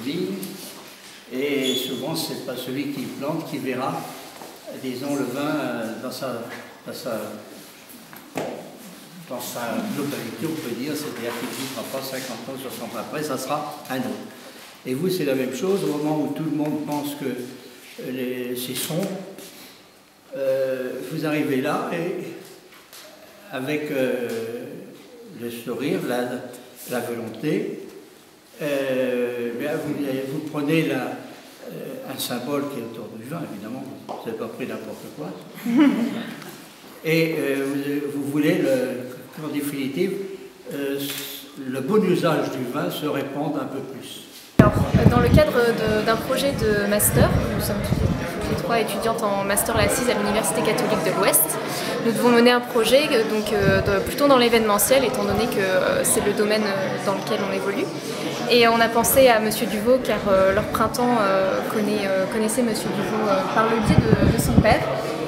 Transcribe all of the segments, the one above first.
vignes. Et souvent, ce n'est pas celui qui plante qui verra, disons, le vin dans sa globalité, on peut dire, c'est-à-dire qu'il ne vivra pas 50 ans, 60 ans après, ça sera un autre. Et vous, c'est la même chose, au moment où tout le monde pense que c'est sombre, vous arrivez là et avec le sourire, la volonté, vous prenez un symbole qui est autour du vin, évidemment, vous n'avez pas pris n'importe quoi. Et vous voulez, en définitive, le bon usage du vin se répande un peu plus. Alors, dans le cadre d'un projet de master, nous sommes toutes les trois étudiantes en master l'Assise à l'Université catholique de l'Ouest. Nous devons mener un projet plutôt dans l'événementiel, étant donné que c'est le domaine dans lequel on évolue. Et on a pensé à M. Duvaux, car leur printemps connaissait M. Duvaux par le biais de son père.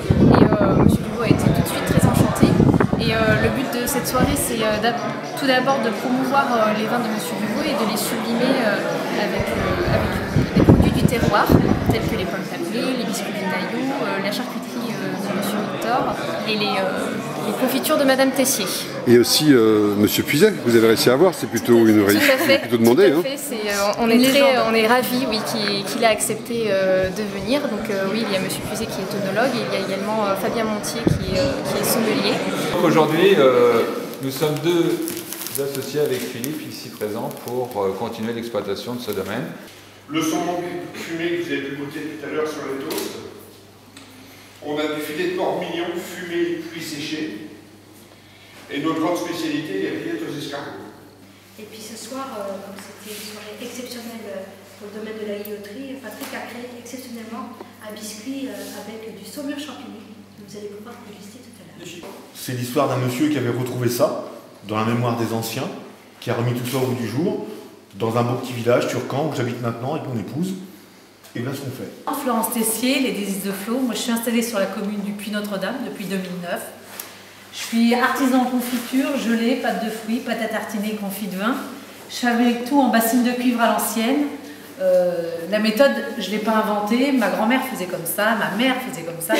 Et M. Duvaux a été tout de suite très enchanté. Et le but de cette soirée, c'est tout d'abord de promouvoir les vins de M. Duvaux et de les sublimer avec des produits du terroir, tels que les pommes tablées, les biscuits vinaillot, la charcuterie de M. Victor et les confitures de Madame Tessier. Et aussi M. Puiset, vous avez réussi à avoir, c'est plutôt une réussite, plutôt demandé. Tout à fait, on est ravis qu'il a accepté de venir. Donc oui, il y a M. Puiset qui est œnologue et il y a également Fabien Montier qui est sommelier. Aujourd'hui, nous sommes deux associés avec Philippe ici présents pour continuer l'exploitation de ce domaine. Le saumon fumé que vous avez pu goûter tout à l'heure sur les toasts. On a du filet de porc mignon fumé puis séché. Et notre grande spécialité, les rillettes aux escargots. Et puis ce soir, comme c'était une soirée exceptionnelle pour le domaine de la guilloterie, Patrick a créé exceptionnellement un biscuit avec du saumur champignon. Vous allez pouvoir déguster tout à l'heure. C'est l'histoire d'un monsieur qui avait retrouvé ça dans la mémoire des anciens, qui a remis tout ça au bout du jour, dans un beau petit village turcan où j'habite maintenant avec mon épouse. Et bien ce qu'on fait. Florence Tessier, les Délices de Flot. Moi je suis installée sur la commune du Puy-Notre-Dame depuis 2009. Je suis artisan en confiture, gelée, pâte de fruits, pâte à tartiner, confit de vin. Je fabrique tout en bassine de cuivre à l'ancienne. La méthode, je ne l'ai pas inventée. Ma grand-mère faisait comme ça, ma mère faisait comme ça.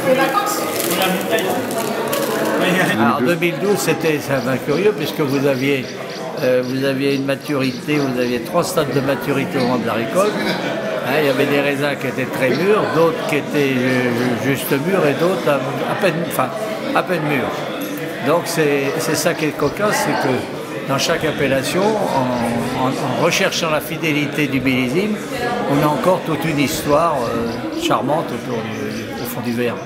Les vacances. Alors 2012, c'était curieux puisque vous aviez une maturité, vous aviez 3 stades de maturité au moment de la récolte. Il y avait des raisins qui étaient très mûrs, d'autres qui étaient juste mûrs et d'autres à peine mûrs. Donc c'est ça qui est cocasse, c'est que dans chaque appellation, en recherchant la fidélité du millésime, on a encore toute une histoire charmante au fond du verre.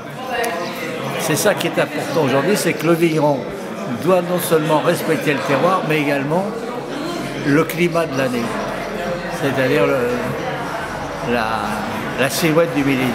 C'est ça qui est important aujourd'hui, c'est que le vigneron doit non seulement respecter le terroir, mais également le climat de l'année, c'est-à-dire la silhouette du millésime.